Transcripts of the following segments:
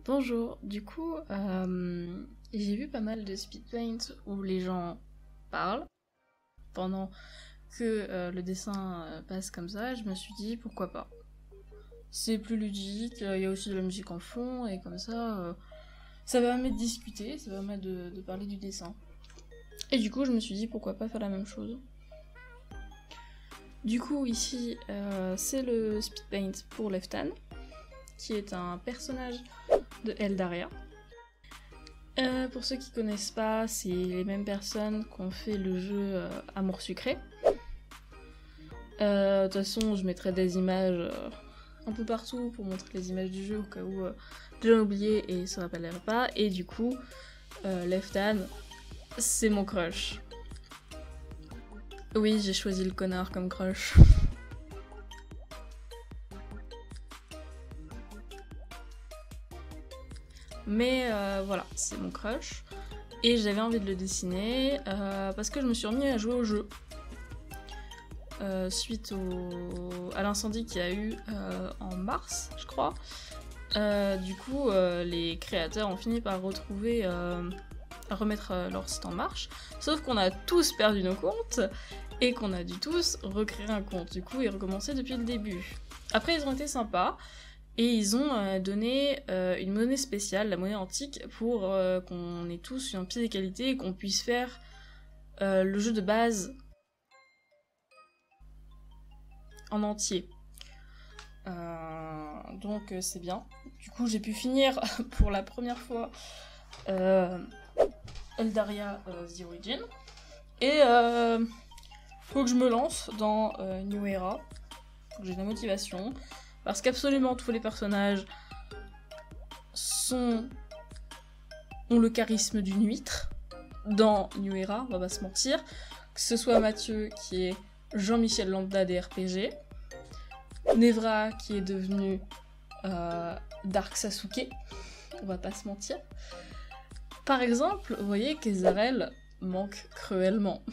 Bonjour, du coup, j'ai vu pas mal de speedpaint où les gens parlent pendant que le dessin passe comme ça, et je me suis dit pourquoi pas. C'est plus ludique, il y a aussi de la musique en fond, et comme ça va permettre de discuter, ça va permettre de parler du dessin. Et du coup, je me suis dit pourquoi pas faire la même chose. Du coup, ici, c'est le speedpaint pour Leftan, qui est un personnage de Eldaria. Pour ceux qui connaissent pas, c'est les mêmes personnes qui ont fait le jeu Amour Sucré. De toute façon, je mettrai des images un peu partout pour montrer les images du jeu au cas où les gens ont oublié et se rappelleraient pas. Et du coup, Leftan, c'est mon crush. Oui, j'ai choisi le connard comme crush. Mais voilà, c'est mon crush. Et j'avais envie de le dessiner parce que je me suis remis à jouer au jeu. Suite à l'incendie qu'il y a eu en mars, je crois. Du coup, les créateurs ont fini par remettre leur site en marche. Sauf qu'on a tous perdu nos comptes et qu'on a dû tous recréer un compte. Du coup, et recommencer depuis le début. Après, ils ont été sympas. Et ils ont donné une monnaie spéciale, la monnaie antique, pour qu'on ait tous un pied d'égalité et qu'on puisse faire le jeu de base en entier. Donc c'est bien. Du coup j'ai pu finir pour la première fois Eldaria The Origin. Et faut que je me lance dans New Era. Faut que j'ai de la motivation. Parce qu'absolument tous les personnages ont le charisme d'une huître dans New Era, on va pas se mentir. Que ce soit Mathieu qui est Jean-Michel Lambda des RPG, Nevra qui est devenu Dark Sasuke, on va pas se mentir. Par exemple, vous voyez qu'Ezarel manque cruellement.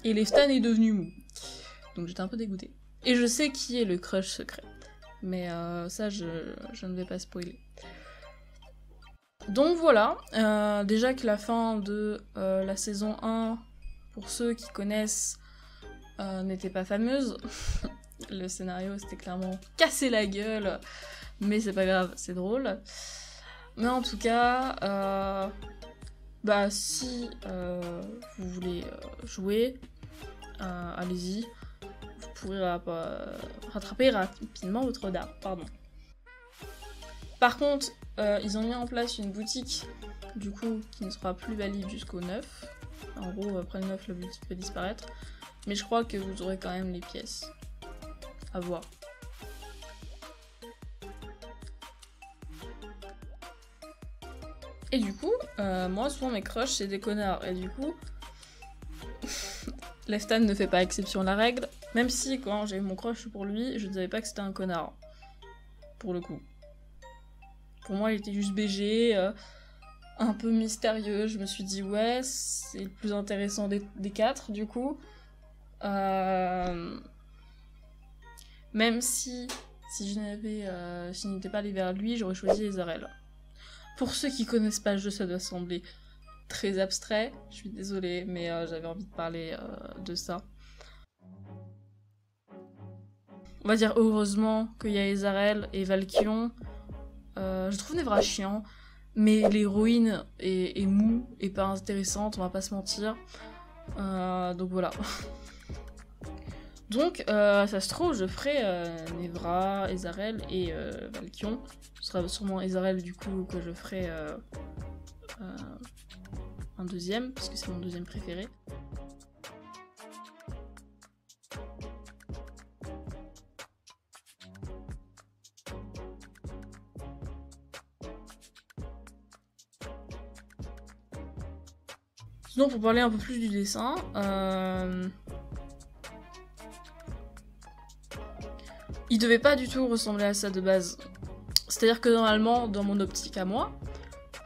Et Leftan est devenu mou. Donc j'étais un peu dégoûtée. Et je sais qui est le crush secret. Mais ça, je ne vais pas spoiler. Donc voilà, déjà que la fin de la saison 1, pour ceux qui connaissent, n'était pas fameuse. Le scénario, c'était clairement casser la gueule, mais c'est pas grave, c'est drôle. Mais en tout cas, si vous voulez jouer, allez-y. Vous pourrez rattraper rapidement votre dard, pardon. Par contre, ils ont mis en place une boutique, du coup, qui ne sera plus valide jusqu'au 9. En gros, après le 9, la boutique peut disparaître. Mais je crois que vous aurez quand même les pièces. À voir. Et du coup, moi, souvent mes crushs, c'est des connards. Et du coup, Leftan ne fait pas exception à la règle. Même si, quand j'ai eu mon crush pour lui, je ne savais pas que c'était un connard. Pour le coup. Pour moi, il était juste BG, un peu mystérieux. Je me suis dit, ouais, c'est le plus intéressant des 4, du coup. Même si je n'étais pas allée vers lui, j'aurais choisi Ezarel. Pour ceux qui connaissent pas le jeu, ça doit sembler très abstrait. Je suis désolée, mais j'avais envie de parler de ça. On va dire heureusement qu'il y a Ezarel et Valkion. Je trouve Nevra chiant, mais l'héroïne est mou et pas intéressante, on va pas se mentir. Donc voilà. Donc ça se trouve, je ferai Nevra, Ezarel et Valkion. Ce sera sûrement Ezarel du coup que je ferai un deuxième, parce que c'est mon deuxième préféré. Sinon, pour parler un peu plus du dessin, il devait pas du tout ressembler à ça de base. C'est-à-dire que normalement, dans mon optique à moi,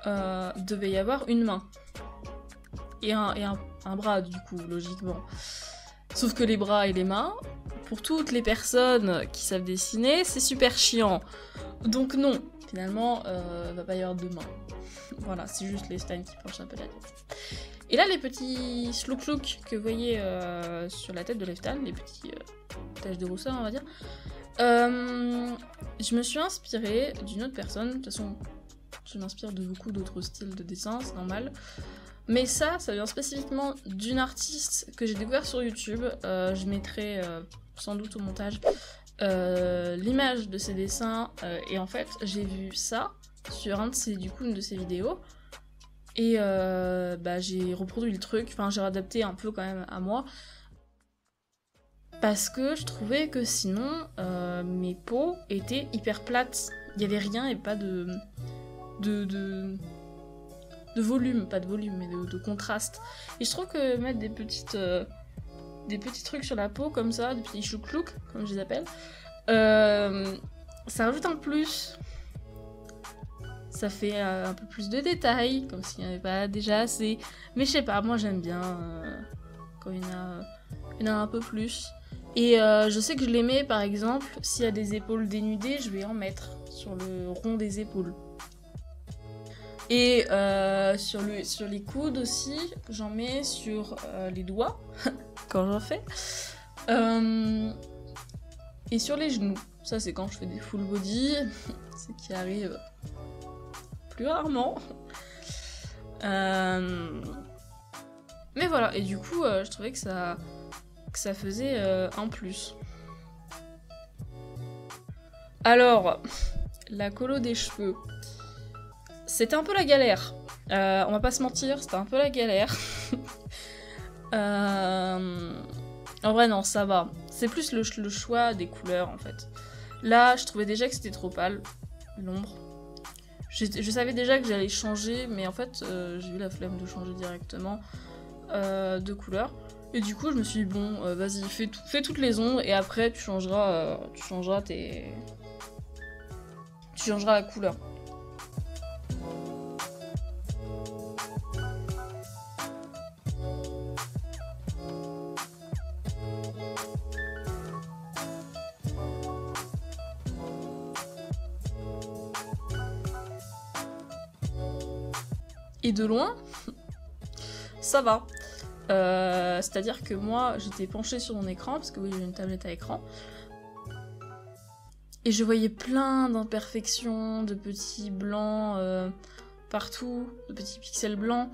devait y avoir une main. Et un bras, du coup, logiquement. Sauf que les bras et les mains, pour toutes les personnes qui savent dessiner, c'est super chiant. Donc non, finalement, va pas y avoir de main. Voilà, c'est juste les Stein qui penchent un peu la tête. Et là, les petits slouk-slouk que vous voyez sur la tête de Leftan, les petits taches de rousseur, on va dire, je me suis inspirée d'une autre personne. De toute façon, je m'inspire de beaucoup d'autres styles de dessin, c'est normal. Mais ça vient spécifiquement d'une artiste que j'ai découvert sur YouTube. Je mettrai sans doute au montage l'image de ses dessins. Et en fait, j'ai vu ça sur une de ses vidéos. Et j'ai reproduit le truc. Enfin, j'ai adapté un peu quand même à moi. Parce que je trouvais que sinon, mes peaux étaient hyper plates. Il n'y avait rien et pas de volume, pas de volume, mais de contraste. Et je trouve que mettre des petits trucs sur la peau comme ça, des petits choucloucs, comme je les appelle, ça rajoute un plus. Ça fait un peu plus de détails, comme s'il n'y en avait pas déjà assez. Mais je sais pas, moi j'aime bien quand il y en a un peu plus. Et je sais que je les mets, par exemple, s'il y a des épaules dénudées, je vais en mettre sur le rond des épaules. Et sur les coudes aussi, j'en mets sur les doigts, quand j'en fais. Et sur les genoux. Ça, c'est quand je fais des full body, ce qui arrive plus rarement. Mais voilà, et du coup, je trouvais que ça faisait un plus. Alors, la colo des cheveux. C'était un peu la galère. On va pas se mentir, c'était un peu la galère. En vrai, non, ça va. C'est plus le choix des couleurs, en fait. Là, je trouvais déjà que c'était trop pâle, l'ombre. Je savais déjà que j'allais changer, mais en fait, j'ai eu la flemme de changer directement de couleur. Et du coup, je me suis dit, bon, vas-y, fais toutes les ombres, et après, tu changeras la couleur. Et de loin, ça va. C'est-à-dire que moi, j'étais penchée sur mon écran, parce que oui, j'ai une tablette à écran. Et je voyais plein d'imperfections, de petits blancs partout, de petits pixels blancs.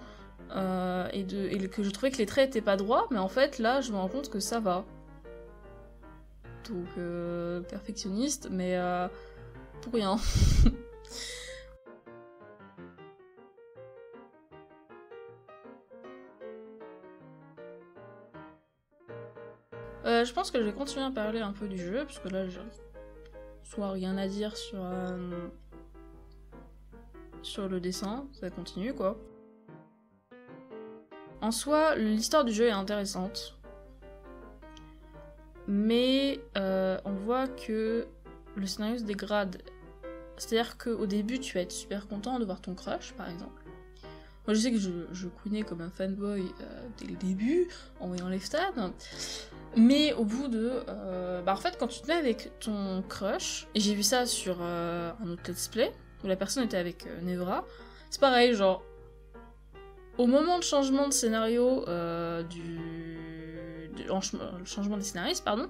Et que je trouvais que les traits étaient pas droits, mais en fait, là, je me rends compte que ça va. Donc, perfectionniste, mais pour rien. Je pense que je vais continuer à parler un peu du jeu, parce que là, j'ai soit rien à dire sur le dessin, ça continue quoi. En soi, l'histoire du jeu est intéressante, mais on voit que le scénario se dégrade. C'est-à-dire qu'au début, tu vas être super content de voir ton crush, par exemple. Moi, je sais que je couinais comme un fanboy dès le début, en voyant Leftan. Mais au bout de... en fait, quand tu te mets avec ton crush, et j'ai vu ça sur un autre let's play, où la personne était avec Nevra, c'est pareil, genre... Au moment de changement de scénario, le changement des scénaristes, pardon,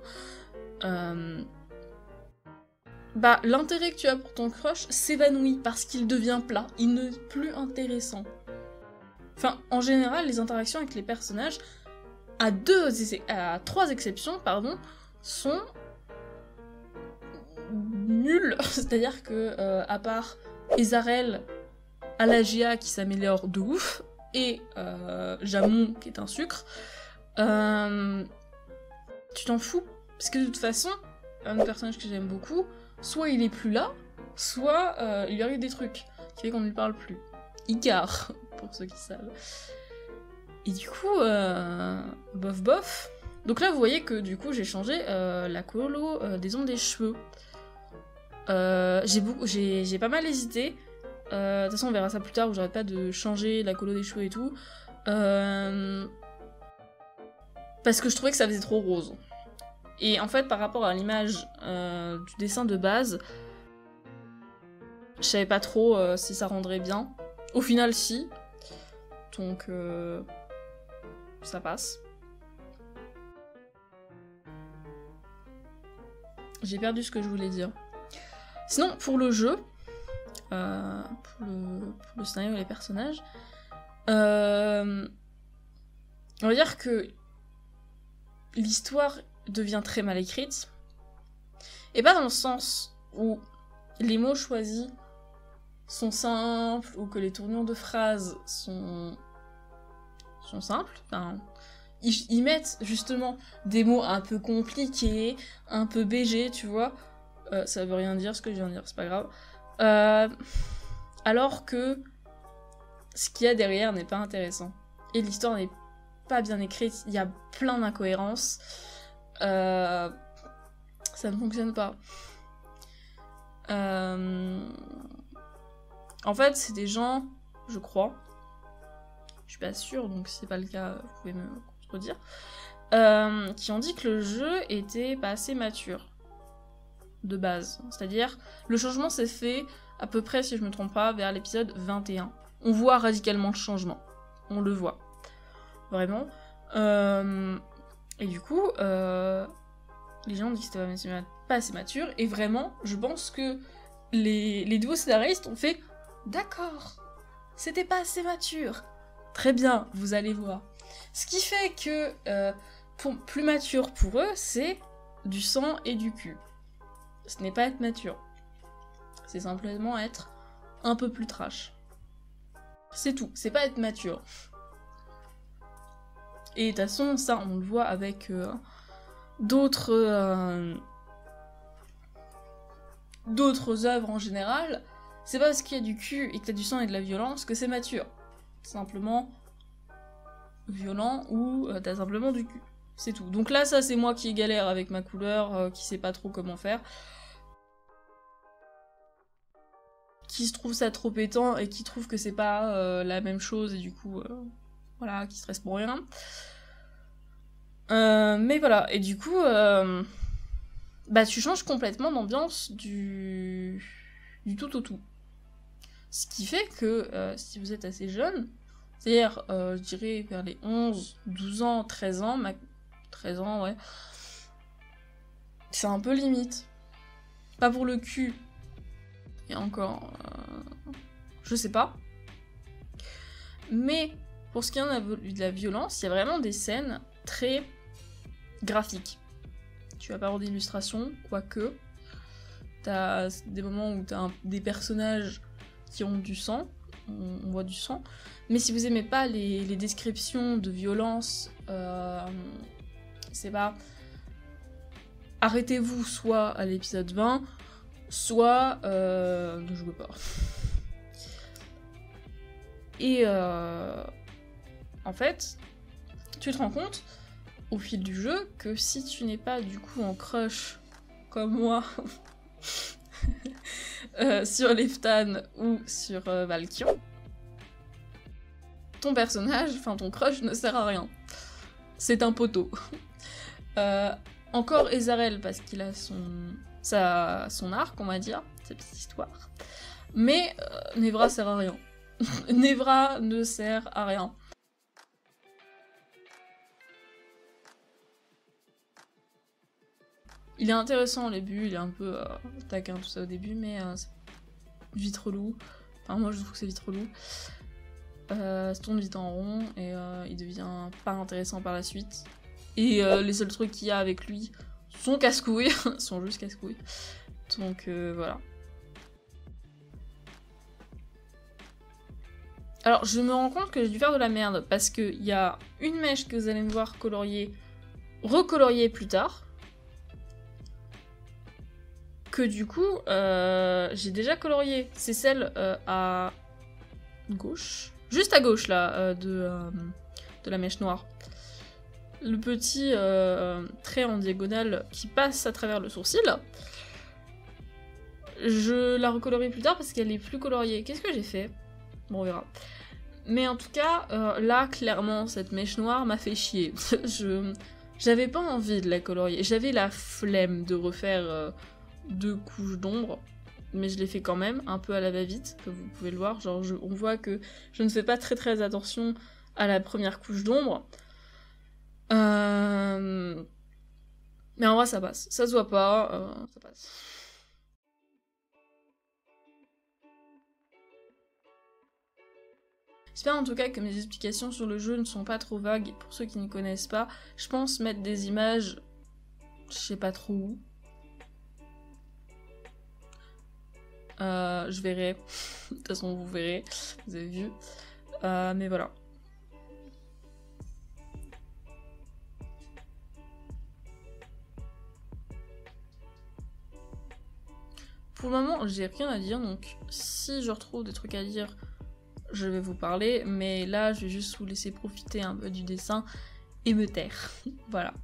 l'intérêt que tu as pour ton crush s'évanouit parce qu'il devient plat, il n'est plus intéressant. Enfin, en général, les interactions avec les personnages, à 3 exceptions, pardon, sont nulles. C'est-à-dire que, à part Ezarel, Alagia qui s'améliore de ouf, et Jamon qui est un sucre, tu t'en fous. Parce que de toute façon, un personnage que j'aime beaucoup, soit il est plus là, soit il lui arrive des trucs qui fait qu'on ne lui parle plus. Icar, pour ceux qui savent. Et du coup, bof bof. Donc là, vous voyez que du coup, j'ai changé la colo des ongles des cheveux. J'ai pas mal hésité. De toute façon, on verra ça plus tard, où j'arrête pas de changer la colo des cheveux et tout. Parce que je trouvais que ça faisait trop rose. Et en fait, par rapport à l'image du dessin de base, je savais pas trop si ça rendrait bien. Au final, si. Donc, ça passe. J'ai perdu ce que je voulais dire. Sinon, pour le jeu, pour le scénario et les personnages, on va dire que l'histoire devient très mal écrite. Et pas dans le sens où les mots choisis sont simples, ou que les tournures de phrases sont simples. Enfin, ils mettent justement des mots un peu compliqués, un peu BG, tu vois. Ça veut rien dire ce que je viens de dire, c'est pas grave. Alors que ce qu'il y a derrière n'est pas intéressant. Et l'histoire n'est pas bien écrite, il y a plein d'incohérences. Ça ne fonctionne pas. En fait, c'est des gens, je crois, je suis pas sûre, donc si c'est pas le cas, vous pouvez me contredire, qui ont dit que le jeu était pas assez mature, de base. C'est-à-dire, le changement s'est fait à peu près, si je me trompe pas, vers l'épisode 21. On voit radicalement le changement. On le voit. Vraiment. Et du coup, les gens disent que c'était pas assez mature, et vraiment, je pense que les nouveaux scénaristes ont fait « D'accord, c'était pas assez mature. Très bien, vous allez voir. » Ce qui fait que, plus mature pour eux, c'est du sang et du cul. Ce n'est pas être mature. C'est simplement être un peu plus trash. C'est tout, c'est pas être mature. Et de toute façon, ça, on le voit avec d'autres œuvres en général. C'est pas parce qu'il y a du cul et que t'as du sang et de la violence que c'est mature. C'est simplement violent ou t'as simplement du cul. C'est tout. Donc là, ça, c'est moi qui galère avec ma couleur, qui sait pas trop comment faire. Qui se trouve ça trop pétant et qui trouve que c'est pas la même chose et du coup, voilà, qui stresse pour rien. Mais voilà, et du coup, bah tu changes complètement d'ambiance du tout au tout. Ce qui fait que si vous êtes assez jeune, c'est-à-dire, je dirais vers les 11, 12 ans, 13 ans, 13 ans, ouais, c'est un peu limite. Pas pour le cul. Et encore, je sais pas. Mais pour ce qui est de la violence, il y a vraiment des scènes très graphiques. Tu vas pas avoir d'illustration, quoique. T'as des moments où t'as des personnages qui ont du sang, on voit du sang. Mais si vous aimez pas les descriptions de violence, c'est pas... Arrêtez-vous soit à l'épisode 20, soit ne jouez pas. Et en fait, tu te rends compte au fil du jeu que si tu n'es pas du coup en crush comme moi sur Leftan ou sur Valkyr, ton personnage, enfin ton crush ne sert à rien. C'est un poteau. Encore Ezarel parce qu'il a son arc, on va dire, sa petite histoire. Mais Nevra sert à rien. Nevra ne sert à rien. Il est intéressant au début, il est un peu taquin tout ça au début, mais c'est vite relou. Enfin, moi je trouve que c'est vite relou. Se tourne vite en rond et il devient pas intéressant par la suite. Et les seuls trucs qu'il y a avec lui sont casse-couilles, sont juste casse-couilles. Donc voilà. Alors je me rends compte que j'ai dû faire de la merde parce qu'il y a une mèche que vous allez me voir recolorier plus tard. Que du coup, j'ai déjà colorié. C'est celle à gauche. Juste à gauche, là, de la mèche noire. Le petit trait en diagonale qui passe à travers le sourcil. Je la recolorie plus tard parce qu'elle est plus coloriée. Qu'est-ce que j'ai fait? Bon, on verra. Mais en tout cas, là, clairement, cette mèche noire m'a fait chier. J'avais pas envie de la colorier, j'avais la flemme de refaire 2 couches d'ombre, mais je l'ai fait quand même, un peu à la va-vite, comme vous pouvez le voir. Genre, on voit que je ne fais pas très attention à la première couche d'ombre. Mais en vrai, ça passe. Ça se voit pas, ça passe. J'espère en tout cas que mes explications sur le jeu ne sont pas trop vagues. Pour ceux qui ne connaissent pas, je pense mettre des images, je sais pas trop où. Je verrai. De toute façon, vous verrez. Vous avez vu. Mais voilà. Pour le moment, j'ai rien à dire, donc si je retrouve des trucs à dire, je vais vous parler, mais là, je vais juste vous laisser profiter un peu du dessin et me taire. Voilà.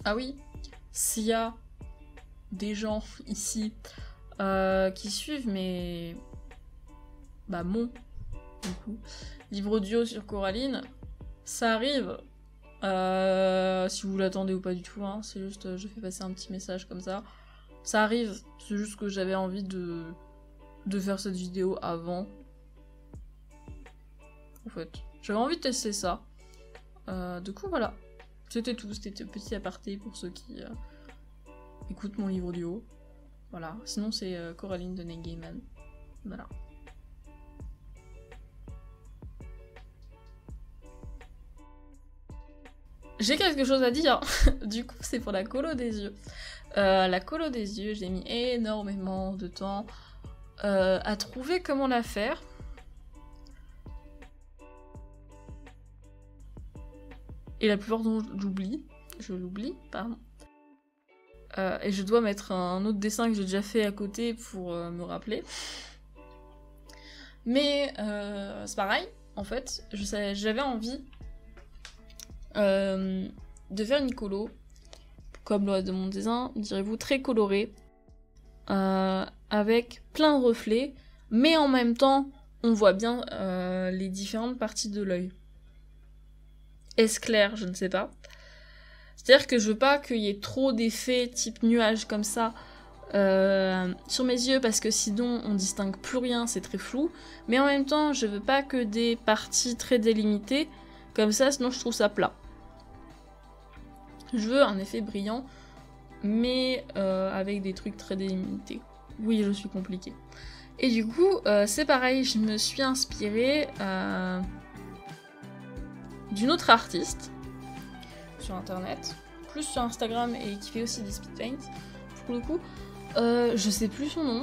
Ah oui, s'il y a des gens ici qui suivent mon du coup, livre audio sur Coraline, ça arrive. Si vous l'attendez ou pas du tout, hein, c'est juste je fais passer un petit message comme ça. Ça arrive, c'est juste que j'avais envie de faire cette vidéo avant. En fait, j'avais envie de tester ça. Du coup, voilà. C'était tout, c'était un petit aparté pour ceux qui écoutent mon livre audio. Voilà, sinon c'est Coraline de Negaiman. Voilà. J'ai quelque chose à dire, du coup c'est pour la colo des yeux. La colo des yeux, j'ai mis énormément de temps à trouver comment la faire. Et la plupart dont je l'oublie, pardon. Et je dois mettre un autre dessin que j'ai déjà fait à côté pour me rappeler. Mais c'est pareil, en fait, j'avais envie de faire une colo, comme le reste de mon dessin, direz-vous, très coloré, avec plein de reflets, mais en même temps, on voit bien les différentes parties de l'œil. Est-ce clair? Je ne sais pas. C'est-à-dire que je veux pas qu'il y ait trop d'effets type nuage comme ça sur mes yeux, parce que sinon on distingue plus rien, c'est très flou. Mais en même temps, je veux pas que des parties très délimitées, comme ça, sinon je trouve ça plat. Je veux un effet brillant, mais avec des trucs très délimités. Oui, je suis compliquée. Et du coup, c'est pareil, je me suis inspirée d'une autre artiste sur internet, plus sur Instagram, et qui fait aussi des speed paints. Pour le coup, je sais plus son nom,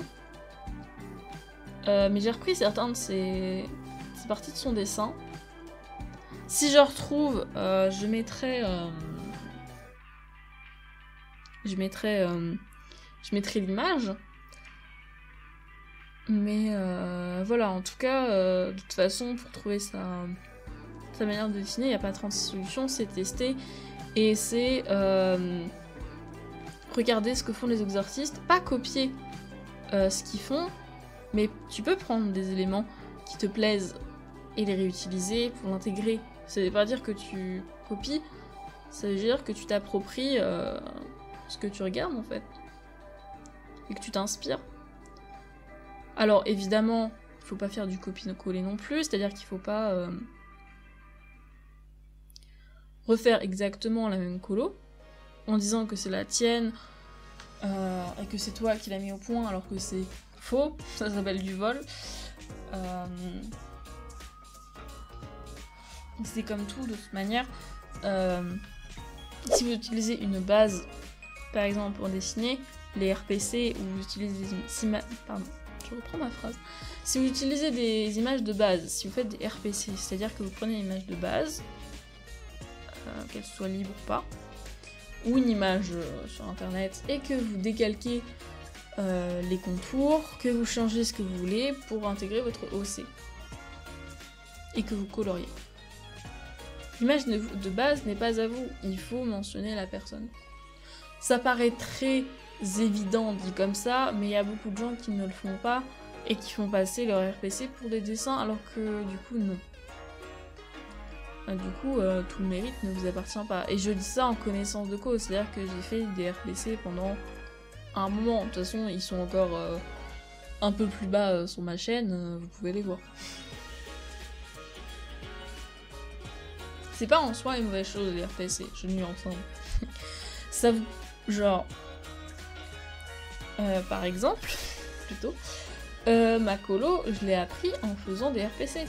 mais j'ai repris certains de ses parties de son dessin. Si je retrouve, je mettrai l'image. Mais voilà, en tout cas, de toute façon, pour trouver sa manière de dessiner, il n'y a pas 36 solutions, c'est tester. Et c'est regarder ce que font les autres artistes, pas copier ce qu'ils font, mais tu peux prendre des éléments qui te plaisent et les réutiliser pour l'intégrer. Ça veut pas dire que tu copies, ça veut dire que tu t'appropries ce que tu regardes en fait, et que tu t'inspires. Alors évidemment, il faut pas faire du copier-coller non plus, c'est-à-dire qu'il faut pas refaire exactement la même colo en disant que c'est la tienne et que c'est toi qui l'as mis au point alors que c'est faux, ça s'appelle du vol. C'est comme tout de toute manière. Si vous utilisez une base par exemple pour dessiner, les RPC ou vous utilisez Si vous utilisez des images de base, si vous faites des RPC, c'est-à-dire que vous prenez une image de base, qu'elle soit libre ou pas, ou une image sur internet, et que vous décalquez les contours, que vous changez ce que vous voulez pour intégrer votre OC, et que vous coloriez. L'image de base n'est pas à vous, il faut mentionner la personne. Ça paraît très évident dit comme ça, mais il y a beaucoup de gens qui ne le font pas et qui font passer leur RPC pour des dessins alors que du coup non. Du coup, tout le mérite ne vous appartient pas. Et je dis ça en connaissance de cause, c'est-à-dire que j'ai fait des RPC pendant un moment. De toute façon, ils sont encore un peu plus bas sur ma chaîne, vous pouvez les voir. C'est pas en soi une mauvaise chose les RPC, je nuance ensemble. Ça vous... genre... par exemple, plutôt, ma colo, je l'ai appris en faisant des RPC.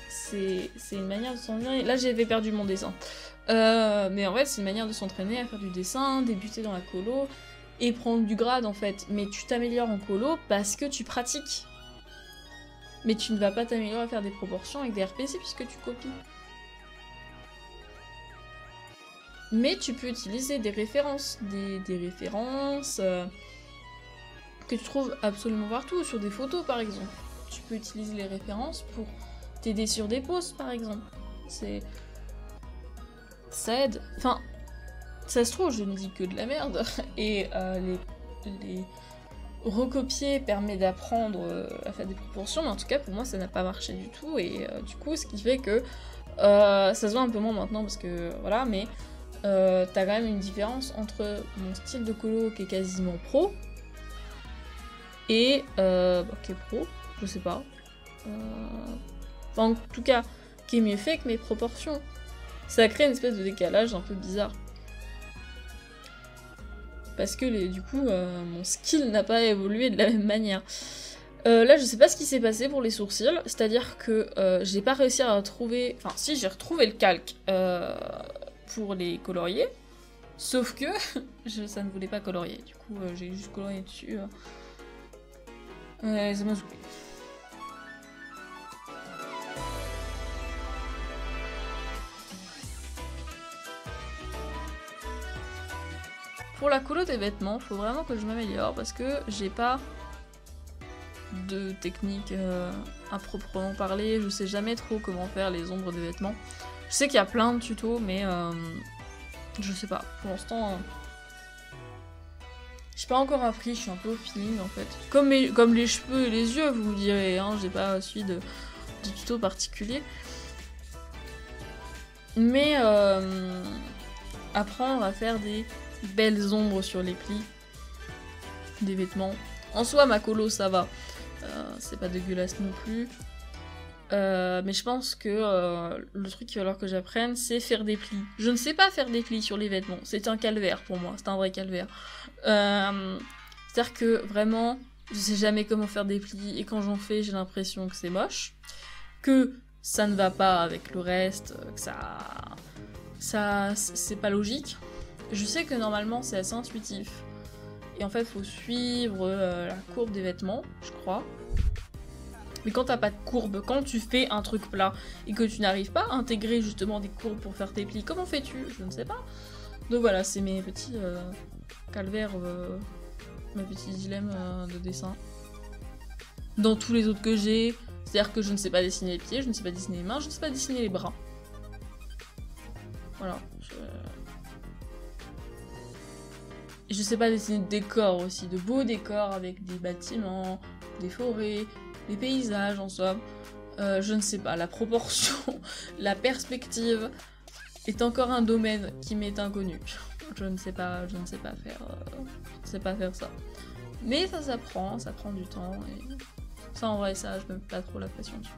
C'est une manière de s'entraîner. Là, j'avais perdu mon dessin. Mais en fait, c'est une manière de s'entraîner à faire du dessin, débuter dans la colo, et prendre du grade, en fait. Mais tu t'améliores en colo parce que tu pratiques. Mais tu ne vas pas t'améliorer à faire des proportions avec des RPC puisque tu copies. Mais tu peux utiliser des références, des références que tu trouves absolument partout, sur des photos par exemple. Tu peux utiliser les références pour t'aider sur des posts par exemple. Ça aide. Enfin, ça se trouve, je ne dis que de la merde. Et les recopier permet d'apprendre à faire des proportions, mais en tout cas pour moi ça n'a pas marché du tout. Et du coup, ce qui fait que ça se voit un peu moins maintenant parce que voilà, mais t'as quand même une différence entre mon style de colo qui est quasiment pro et qui est pro, je sais pas. Enfin, en tout cas, qui est mieux fait que mes proportions. Ça crée une espèce de décalage un peu bizarre. Parce que du coup, mon skill n'a pas évolué de la même manière. Là, je sais pas ce qui s'est passé pour les sourcils, c'est-à-dire que j'ai pas réussi à retrouver... Enfin, si, j'ai retrouvé le calque pour les colorier, sauf que ça ne voulait pas colorier. Du coup, j'ai juste colorié dessus. Ça m'a saoulé. Pour la colo des vêtements, faut vraiment que je m'améliore parce que j'ai pas de technique à proprement parler. Je sais jamais trop comment faire les ombres des vêtements. Je sais qu'il y a plein de tutos, mais je sais pas. Pour l'instant, j'ai pas encore appris. Je suis un peu au feeling en fait. Comme les cheveux et les yeux, vous me direz. Hein, j'ai pas suivi de tuto particulier. Mais apprendre à faire des belles ombres sur les plis des vêtements. En soi, ma colo, ça va. C'est pas dégueulasse non plus. Mais je pense que le truc qu'il va falloir que j'apprenne, c'est faire des plis. Je ne sais pas faire des plis sur les vêtements. C'est un calvaire pour moi. C'est un vrai calvaire. C'est-à-dire que vraiment, je sais jamais comment faire des plis. Et quand j'en fais, j'ai l'impression que c'est moche. Que ça ne va pas avec le reste. Que ça c'est pas logique. Je sais que normalement c'est assez intuitif. Et en fait, il faut suivre la courbe des vêtements, je crois. Mais quand t'as pas de courbe, quand tu fais un truc plat et que tu n'arrives pas à intégrer justement des courbes pour faire tes plis, comment fais-tu? Je ne sais pas. Donc voilà, c'est mes petits calvaires, mes petits dilemmes de dessin. Dans tous les autres que j'ai, c'est-à-dire que je ne sais pas dessiner les pieds, je ne sais pas dessiner les mains, je ne sais pas dessiner les bras. Voilà. Je sais pas dessiner de décors aussi, de beaux décors avec des bâtiments, des forêts, des paysages en somme. Je ne sais pas, la proportion, la perspective est encore un domaine qui m'est inconnu. Je ne sais pas faire ça. Mais ça s'apprend, ça prend du temps et ça en vrai ça, je me mets pas trop la pression dessus.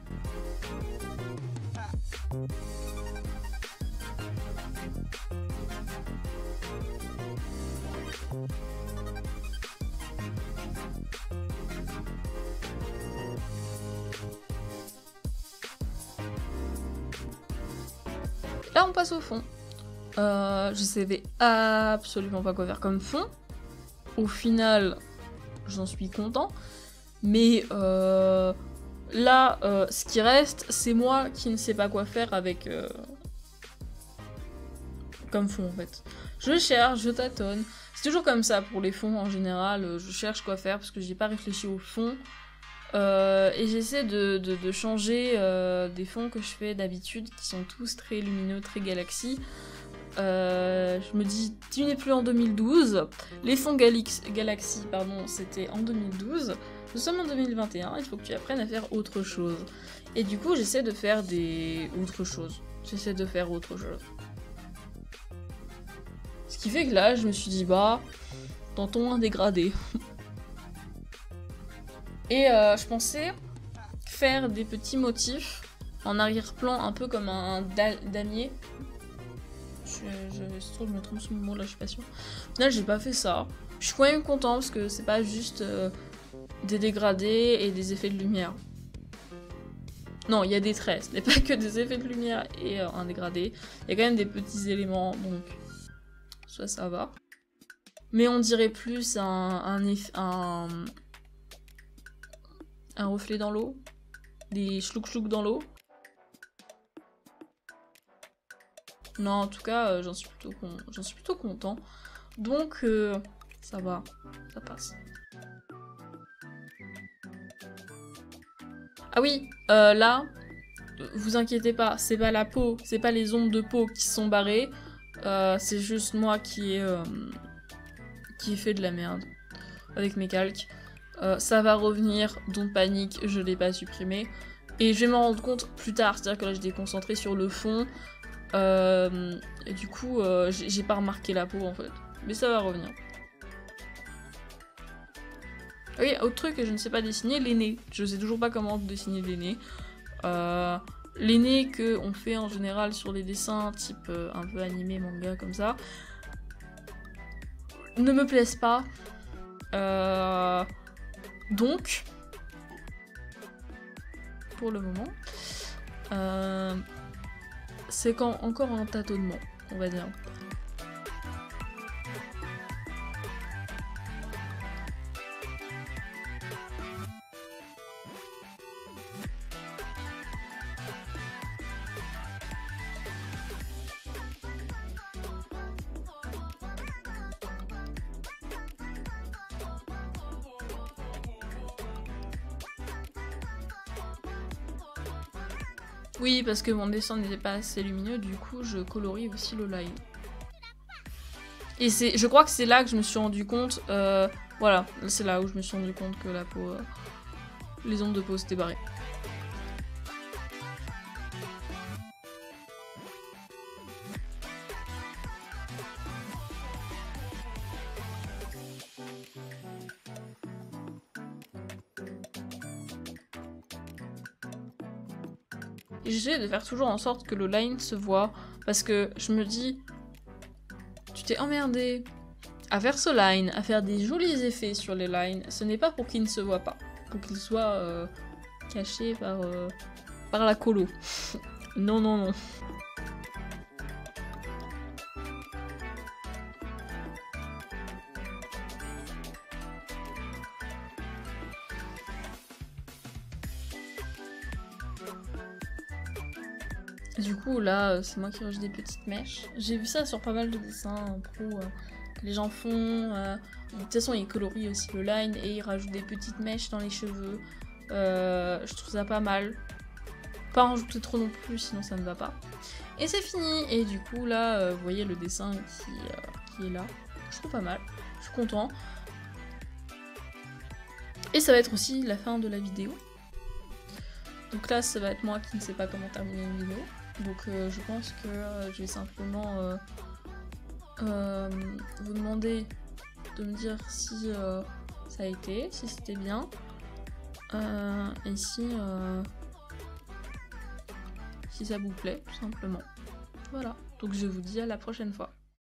Là, on passe au fond. Je savais absolument pas quoi faire comme fond. au final, j'en suis content. Mais là, ce qui reste, c'est moi qui ne sais pas quoi faire avec... comme fond, en fait. Je cherche, je tâtonne. C'est toujours comme ça pour les fonds, en général. Je cherche quoi faire parce que j'ai pas réfléchi au fond. Et j'essaie de changer des fonds que je fais d'habitude, qui sont tous très lumineux, très galaxy. Je me dis, tu n'es plus en 2012. Les fonds Galaxy, pardon, c'était en 2012. Nous sommes en 2021, il faut que tu apprennes à faire autre chose. Et du coup, j'essaie de faire autre chose. J'essaie de faire autre chose. Ce qui fait que là, je me suis dit, bah, tentons un dégradé. Et je pensais faire des petits motifs en arrière-plan, un peu comme un damier. Je trouve que je me trompe sur le mot là, je suis pas sûre. Au final, j'ai pas fait ça. Je suis quand même content parce que c'est pas juste des dégradés et des effets de lumière. Non, il y a des traits, ce n'est pas que des effets de lumière et un dégradé. Il y a quand même des petits éléments, donc ça va. Mais on dirait plus un reflet dans l'eau, des chlouk-chlouk dans l'eau. Non, en tout cas, j'en suis plutôt content. Donc, ça va, ça passe. Ah oui, là, vous inquiétez pas, c'est pas la peau, c'est pas les ombres de peau qui sont barrées, c'est juste moi qui ai fait de la merde avec mes calques. Ça va revenir, donc panique, je l'ai pas supprimé. Et je vais m'en rendre compte plus tard, c'est-à-dire que là j'étais concentrée sur le fond. Et du coup, j'ai pas remarqué la peau en fait. Mais ça va revenir. Oui, autre truc que je ne sais pas dessiner, les nez. Je sais toujours pas comment dessiner les nez. Les nez qu'on fait en général sur les dessins type un peu animé, manga, comme ça, ne me plaisent pas. Donc, pour le moment, c'est encore un tâtonnement, on va dire. Oui, parce que mon dessin n'était pas assez lumineux, du coup je colorie aussi le line. Et je crois que c'est là que je me suis rendu compte, voilà, c'est là où je me suis rendu compte que la peau, les ombres de peau s'étaient barrées. Et j'essaie de faire toujours en sorte que le line se voit, parce que je me dis, tu t'es emmerdé à faire ce line, à faire des jolis effets sur les lines, ce n'est pas pour qu'ils ne se voient pas, pour qu'ils soient cachés par la colo. Non, non, non. Du coup, là, c'est moi qui rajoute des petites mèches. J'ai vu ça sur pas mal de dessins pro que les gens font. De toute façon, ils colorient aussi le line et ils rajoutent des petites mèches dans les cheveux. Je trouve ça pas mal. Pas en rajouter trop non plus, sinon ça ne va pas. Et c'est fini. Et du coup, là, vous voyez le dessin qui est là. Je trouve pas mal. Je suis content. Et ça va être aussi la fin de la vidéo. Donc là, ça va être moi qui ne sais pas comment terminer une vidéo. Donc je pense que je vais simplement vous demander de me dire si ça a été, si c'était bien, et si ça vous plaît, tout simplement. Voilà, donc je vous dis à la prochaine fois.